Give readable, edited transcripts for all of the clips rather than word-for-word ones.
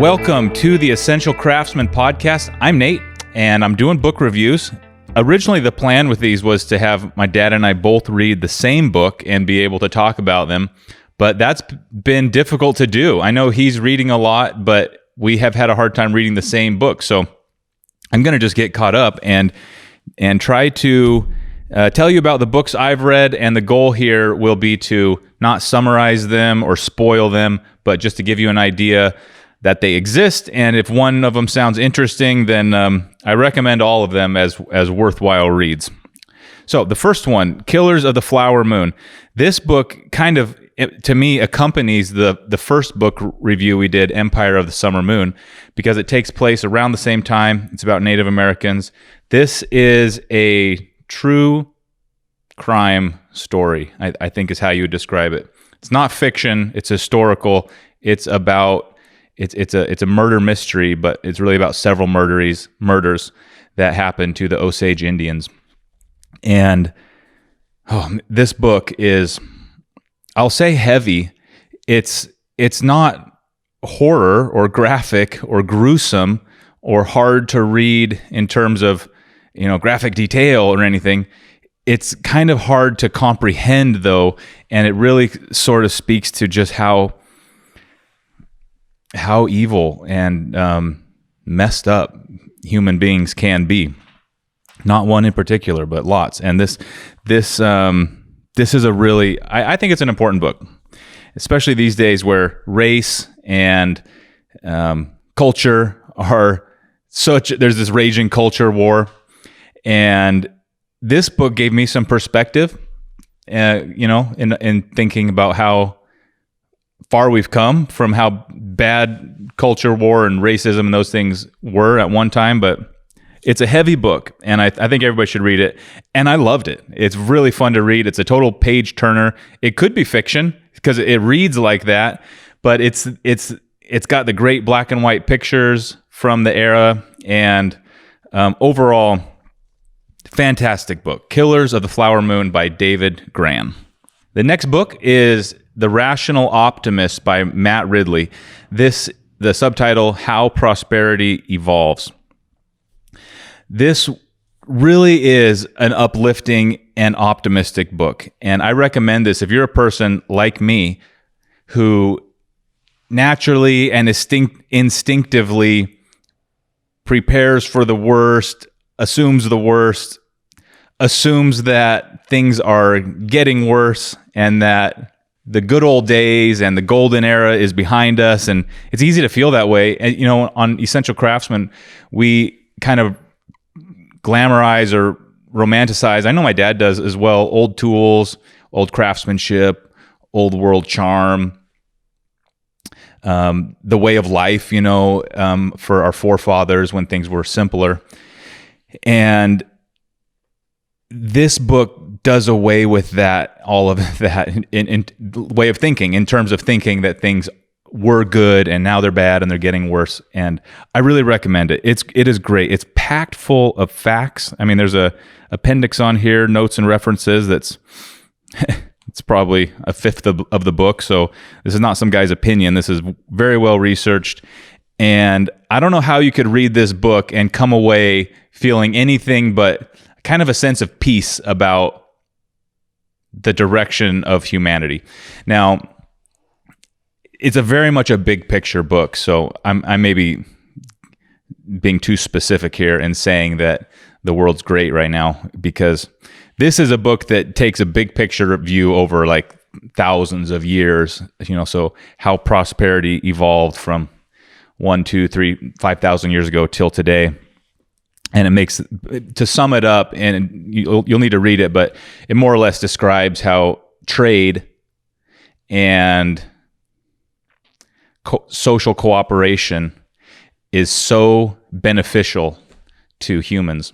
Welcome to the Essential Craftsman podcast. I'm Nate, and I'm doing book reviews. Originally, the plan with these was to have my dad and I both read the same book and be able to talk about them, but that's been difficult to do. I know he's reading a lot, but we have had a hard time reading the same book, so I'm going to just get caught up and try to tell you about the books I've read, and the goal here will be to not summarize them or spoil them, but just to give you an idea that they exist, and if one of them sounds interesting, then I recommend all of them as worthwhile reads. So the first one, Killers of the Flower Moon. This book kind of, to me, accompanies the first book review we did, Empire of the Summer Moon, because it takes place around the same time. It's about Native Americans. This is a true crime story, I think is how you would describe it. It's not fiction, it's historical. It's about It's a murder mystery, but it's really about several murders that happened to the Osage Indians. And this book is, I'll say, heavy. It's not horror or graphic or gruesome or hard to read in terms of, graphic detail or anything. It's kind of hard to comprehend, though, and it really sort of speaks to just how evil and messed up human beings can be. Not one in particular, but lots. And this is a really, I think it's an important book, especially these days where race and culture are there's this raging culture war. And this book gave me some perspective, in thinking about how far we've come from how bad culture war and racism and those things were at one time. But it's a heavy book, and I think everybody should read it. And I loved it. It's really fun to read. It's a total page turner. It could be fiction because it reads like that, but it's got the great black and white pictures from the era, and overall, fantastic book. Killers of the Flower Moon by David Grann. The next book is The Rational Optimist by Matt Ridley. The subtitle, How Prosperity Evolves. This really is an uplifting and optimistic book. And I recommend this if you're a person like me who naturally and instinctively prepares for the worst, assumes the worst, assumes that things are getting worse and that the good old days and the golden era is behind us. And it's easy to feel that way. And, on Essential Craftsman, we kind of glamorize or romanticize, I know my dad does as well, old tools, old craftsmanship, old world charm, the way of life, for our forefathers when things were simpler. And this book does away with that, all of that in way of thinking, in terms of thinking that things were good and now they're bad and they're getting worse. And I really recommend it. It is great. It's packed full of facts. I mean, there's a appendix on here, notes and references. It's probably a fifth of the book. So this is not some guy's opinion. This is very well researched. And I don't know how you could read this book and come away feeling anything but kind of a sense of peace about the direction of humanity. Now, it's a very much a big picture book, so I may be being too specific here and saying that the world's great right now, because this is a book that takes a big picture view over like thousands of years, so how prosperity evolved from 1, 2, 3, 5,000 years ago till today. And it makes, to sum it up, and you'll need to read it, but it more or less describes how trade and social cooperation is so beneficial to humans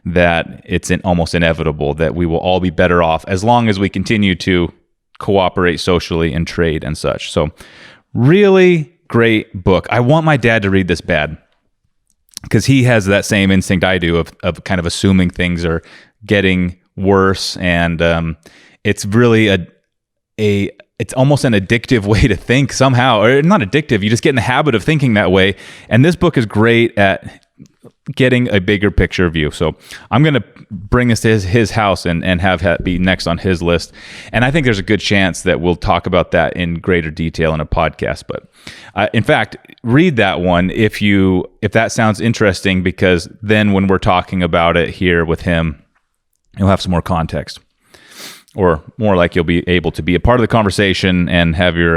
that it's almost inevitable that we will all be better off as long as we continue to cooperate socially and trade and such. So really great book. I want my dad to read this bad, because he has that same instinct I do of kind of assuming things are getting worse, and it's really a it's almost an addictive way to think somehow, or not addictive. You just get in the habit of thinking that way. And this book is great at getting a bigger picture view. So I'm going to bring this to his house and have that be next on his list. And I think there's a good chance that we'll talk about that in greater detail in a podcast. But in fact, read that one if that sounds interesting, because then when we're talking about it here with him, you'll have some more context, or more like you'll be able to be a part of the conversation and have your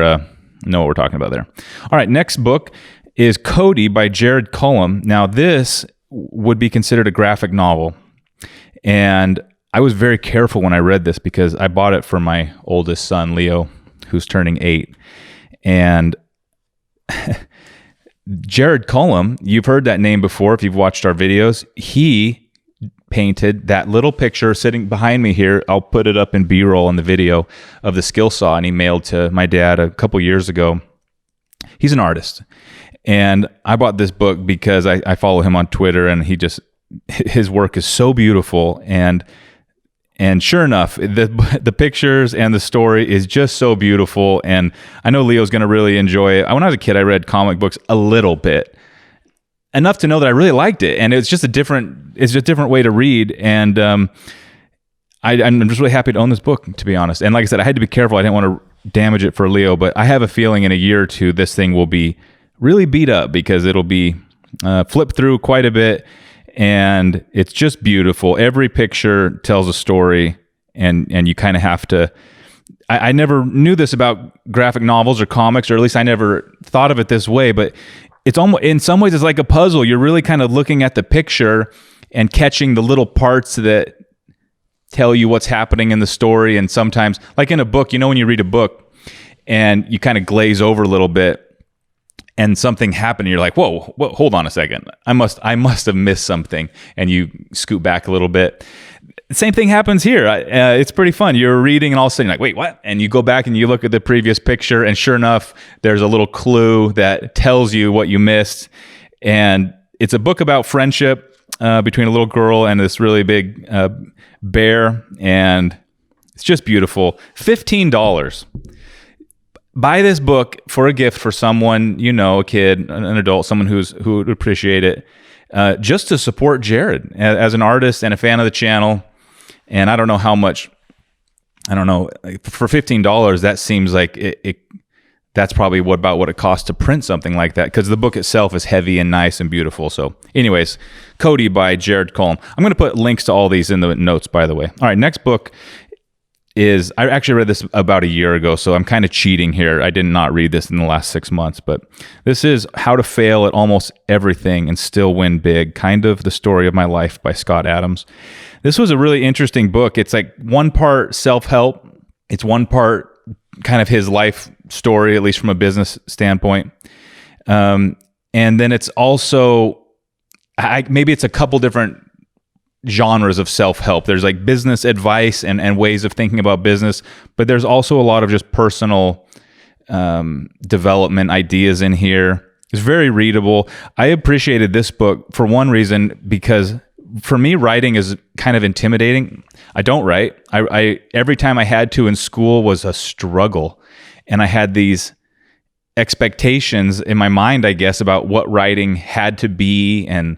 know what we're talking about there. All right, next book is Kodi by Jared Cullum. Now, this would be considered a graphic novel. And I was very careful when I read this because I bought it for my oldest son, Leo, who's turning 8. And Jared Cullum, you've heard that name before if you've watched our videos. He painted that little picture sitting behind me here. I'll put it up in B-roll in the video of the skill saw, and he mailed to my dad a couple years ago. He's an artist. And I bought this book because I follow him on Twitter, and his work is so beautiful. And sure enough, the pictures and the story is just so beautiful. And I know Leo's going to really enjoy it. When I was a kid, I read comic books a little bit, enough to know that I really liked it. And it's just a different way to read. And I'm just really happy to own this book, to be honest. And like I said, I had to be careful. I didn't want to damage it for Leo, but I have a feeling in a year or two, this thing will be really beat up because it'll be flipped through quite a bit, and it's just beautiful. Every picture tells a story, and you kind of have to. I never knew this about graphic novels or comics, or at least I never thought of it this way. But it's almost, in some ways, it's like a puzzle. You're really kind of looking at the picture and catching the little parts that tell you what's happening in the story. And sometimes, like in a book, when you read a book and you kind of glaze over a little bit, and something happened, and you're like, whoa, hold on a second. I must have missed something. And you scoot back a little bit. Same thing happens here. It's pretty fun. You're reading, and all of a sudden you're like, wait, what? And you go back and you look at the previous picture, and sure enough, there's a little clue that tells you what you missed. And it's a book about friendship between a little girl and this really big bear. And it's just beautiful. $15. Buy this book for a gift for someone, a kid, an adult, someone who would appreciate it, just to support Jared as an artist and a fan of the channel. And I don't know how much, for $15, that seems like that's probably what it costs to print something like that, because the book itself is heavy and nice and beautiful. So anyways, Kodi by Jared Cullum. I'm going to put links to all these in the notes, by the way. All right, next book is, I actually read this about a year ago, so I'm kind of cheating here. I did not read this in the last 6 months, but this is How to Fail at Almost Everything and Still Win Big, Kind of the Story of My Life by Scott Adams. This was a really interesting book. It's like one part self-help. It's one part kind of his life story, at least from a business standpoint. And then it's also, maybe it's a couple different genres of self-help. There's like business advice and ways of thinking about business, but there's also a lot of just personal development ideas in here. It's very readable. I appreciated this book for one reason, because for me, writing is kind of intimidating. I don't write. I every time I had to in school was a struggle, and I had these expectations in my mind, I guess, about what writing had to be, and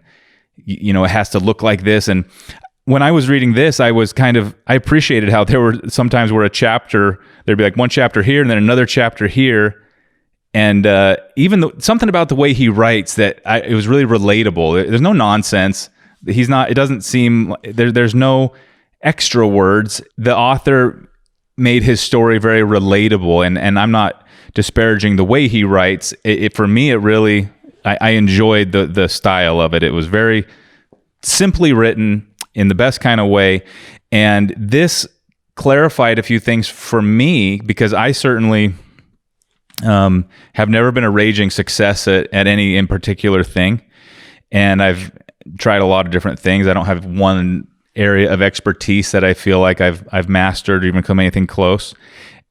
it has to look like this. And when I was reading this, I appreciated how there were sometimes where a chapter, there'd be like one chapter here and then another chapter here. And even something about the way he writes that it was really relatable. There's no nonsense. It doesn't seem, there's no extra words. The author made his story very relatable, and I'm not disparaging the way he writes. For me, it really, I enjoyed the style of it. It was very simply written in the best kind of way. And this clarified a few things for me, because I certainly have never been a raging success at any in particular thing. And I've tried a lot of different things. I don't have one area of expertise that I feel like I've mastered or even come anything close.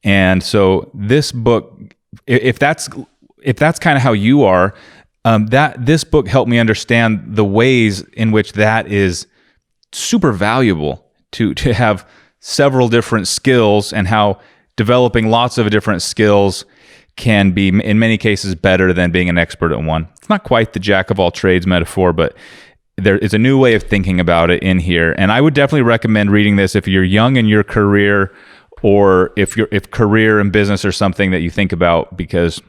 And so this book, if that's kind of how you are, this book helped me understand the ways in which that is super valuable to have several different skills, and how developing lots of different skills can be, in many cases, better than being an expert at one. It's not quite the jack of all trades metaphor, but there is a new way of thinking about it in here. And I would definitely recommend reading this if you're young in your career, or if career and business are something that you think about, because,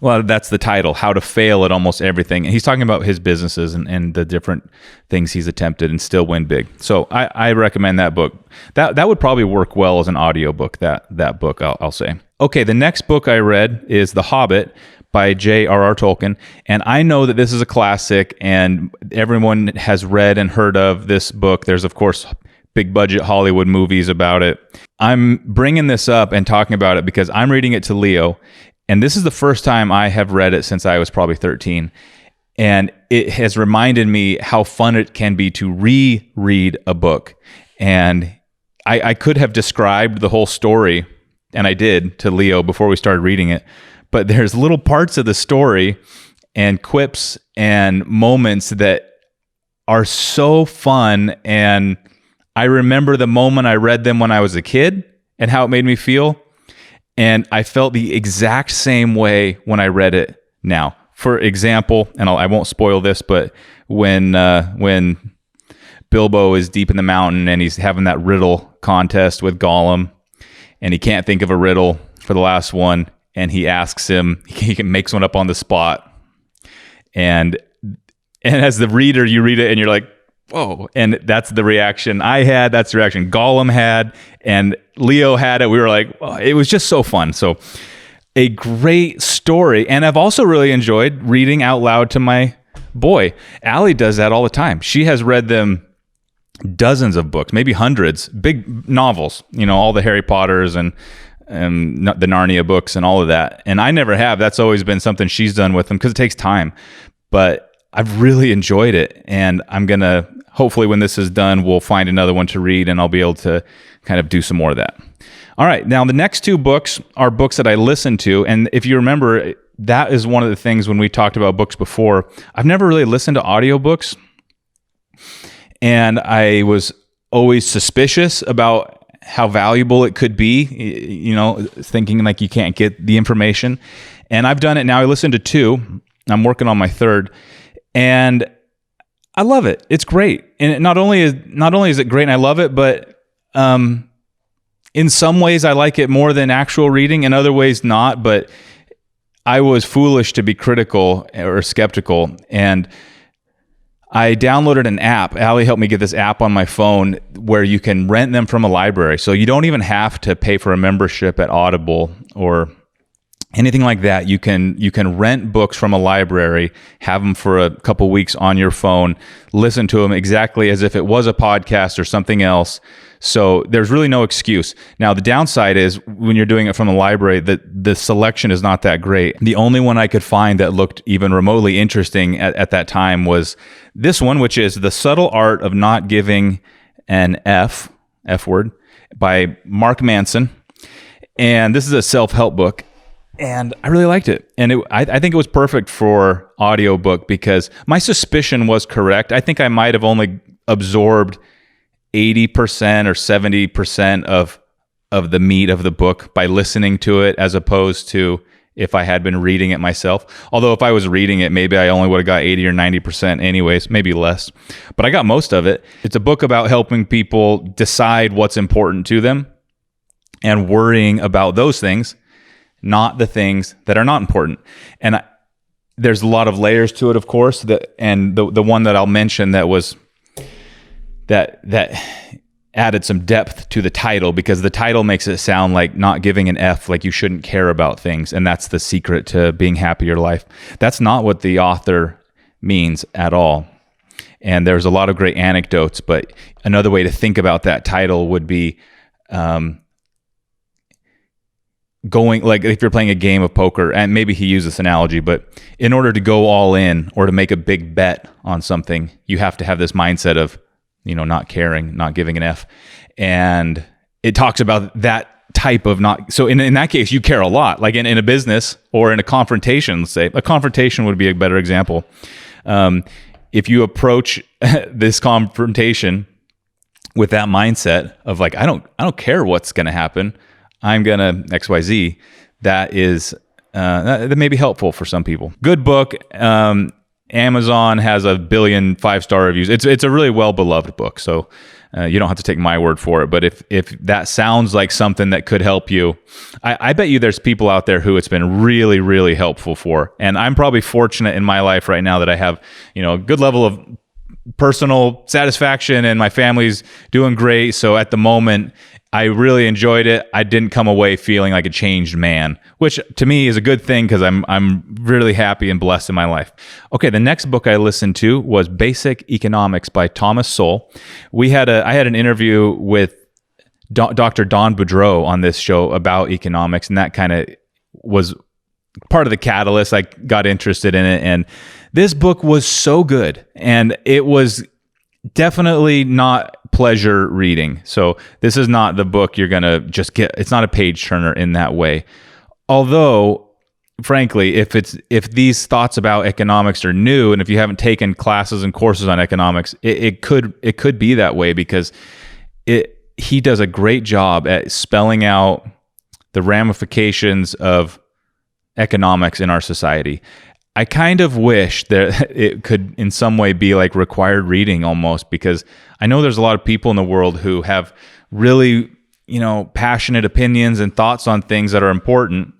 well, that's the title, How to Fail at Almost Everything. And he's talking about his businesses and the different things he's attempted and still win big. So I recommend that book. That would probably work well as an audiobook, that book, I'll say. Okay, the next book I read is The Hobbit by J.R.R. Tolkien. And I know that this is a classic and everyone has read and heard of this book. There's, of course, big budget Hollywood movies about it. I'm bringing this up and talking about it because I'm reading it to Leo. And this is the first time I have read it since I was probably 13. And it has reminded me how fun it can be to reread a book. And I could have described the whole story, and I did, to Leo before we started reading it. But there's little parts of the story and quips and moments that are so fun. And I remember the moment I read them when I was a kid and how it made me feel. And I felt the exact same way when I read it now. For example, and I won't spoil this, but when Bilbo is deep in the mountain and he's having that riddle contest with Gollum, and he can't think of a riddle for the last one, and he asks him, he makes one up on the spot. And as the reader, you read it and you're like, whoa. And that's the reaction I had. That's the reaction Gollum had. And Leo had it. We were like, oh, it was just so fun. So a great story. And I've also really enjoyed reading out loud to my boy. Allie does that all the time. She has read them dozens of books, maybe hundreds, big novels, all the Harry Potters and the Narnia books and all of that. And I never have. That's always been something she's done with them because it takes time. But I've really enjoyed it. And I'm going to, hopefully when this is done, we'll find another one to read and I'll be able to kind of do some more of that. All right. Now, the next two books are books that I listened to. And if you remember, that is one of the things when we talked about books before. I've never really listened to audiobooks. And I was always suspicious about how valuable it could be, thinking like you can't get the information. And I've done it now. I listened to two. I'm working on my third. And I love it. It's great. And not only is it great and I love it, but in some ways I like it more than actual reading, in other ways not. But I was foolish to be critical or skeptical. And I downloaded an app. Allie helped me get this app on my phone where you can rent them from a library. So you don't even have to pay for a membership at Audible or anything like that. You can rent books from a library, have them for a couple weeks on your phone, listen to them exactly as if it was a podcast or something else. So there's really no excuse. Now, the downside is when you're doing it from a library, the selection is not that great. The only one I could find that looked even remotely interesting at that time was this one, which is The Subtle Art of Not Giving an F word, by Mark Manson. And this is a self-help book. And I really liked it. And I think it was perfect for audiobook because my suspicion was correct. I think I might have only absorbed 80% or 70% of the meat of the book by listening to it, as opposed to if I had been reading it myself. Although if I was reading it, maybe I only would have got 80 or 90% anyways, maybe less. But I got most of it. It's a book about helping people decide what's important to them and worrying about those things, not the things that are not important. And there's a lot of layers to it, of course. And the one that I'll mention that was that added some depth to the title, because the title makes it sound like not giving an F, like you shouldn't care about things, and that's the secret to being happy in your life. That's not what the author means at all. And there's a lot of great anecdotes, but another way to think about that title would be going, like if you're playing a game of poker, and maybe he used this analogy, but in order to go all in or to make a big bet on something, you have to have this mindset of, not caring, not giving an F. And it talks about that type of not. So in that case, you care a lot, like in a business or in a confrontation, let's say. A confrontation would be a better example. If you approach this confrontation with that mindset of like, I don't care what's going to happen. I'm gonna XYZ. That is that may be helpful for some people. Good book. Amazon has 1 billion 5-star reviews. It's a really well-beloved book, so you don't have to take my word for it. But if that sounds like something that could help you, I bet you there's people out there who it's been really, really helpful for. And I'm probably fortunate in my life right now that I have, a good level of personal satisfaction and my family's doing great. So at the moment, I really enjoyed it. I didn't come away feeling like a changed man, which to me is a good thing because I'm really happy and blessed in my life. Okay, the next book I listened to was Basic Economics by Thomas Sowell. I had an interview with Dr. Don Boudreau on this show about economics, and that kind of was part of the catalyst. I got interested in it, and this book was so good, and it was definitely not pleasure reading. So this is not the book you're going to just get. It's not a page turner in that way. Although, frankly, if these thoughts about economics are new, and if you haven't taken classes and courses on economics, it could be that way, because he does a great job at spelling out the ramifications of economics in our society. I kind of wish that it could in some way be like required reading almost, because I know there's a lot of people in the world who have really, passionate opinions and thoughts on things that are important,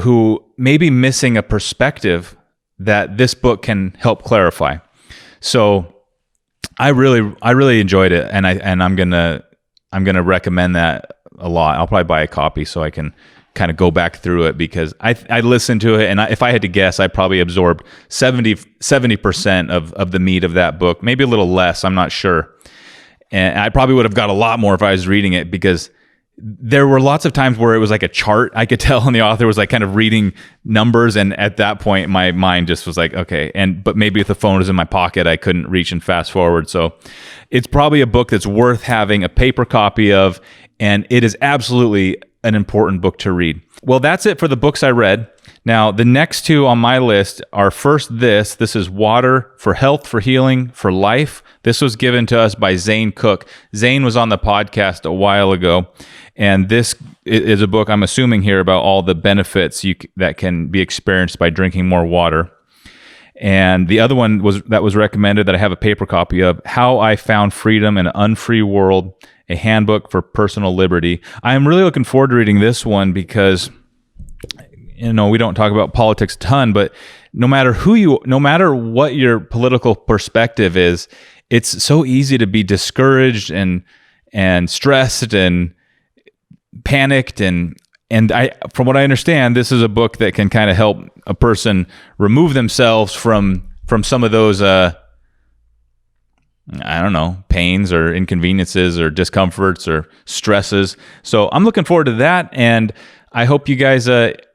who may be missing a perspective that this book can help clarify. So I really enjoyed it, and I'm gonna recommend that a lot. I'll probably buy a copy so I can kind of go back through it, because I listened to it, and if I had to guess, I probably absorbed 70% of the meat of that book, maybe a little less, I'm not sure. And I probably would have got a lot more if I was reading it, because there were lots of times where it was like a chart. I could tell, and the author was like kind of reading numbers, and at that point my mind just was like, okay. But maybe if the phone was in my pocket, I couldn't reach and fast forward. So it's probably a book that's worth having a paper copy of, and it is absolutely an important book to read. Well, that's it for the books I read. Now, the next two on my list are first this is Water for Health, for Healing, for Life. This was given to us by Zane Cook. Zane was on the podcast a while ago, and this is a book, I'm assuming here, about all the benefits that can be experienced by drinking more water. And the other one that was recommended that I have a paper copy of, How I Found Freedom in an Unfree World, a Handbook for Personal Liberty. I am really looking forward to reading this one because, we don't talk about politics a ton, but no matter what your political perspective is, it's so easy to be discouraged and stressed and panicked. And from what I understand, this is a book that can kind of help a person remove themselves from some of those pains or inconveniences or discomforts or stresses. So I'm looking forward to that, and I hope you guys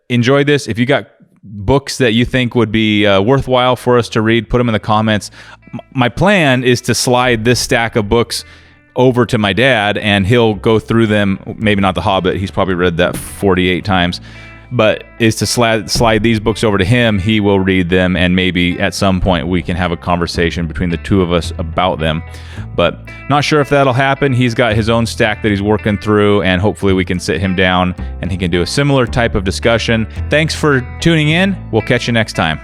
enjoy this. If you got books that you think would be worthwhile for us to read, put them in the comments. My plan is to slide this stack of books over to my dad, and he'll go through them. Maybe not The Hobbit. He's probably read that 48 times. But is to slide these books over to him. He will read them, and maybe at some point we can have a conversation between the two of us about them. But not sure if that'll happen. He's got his own stack that he's working through, and hopefully we can sit him down and he can do a similar type of discussion. Thanks for tuning in. We'll catch you next time.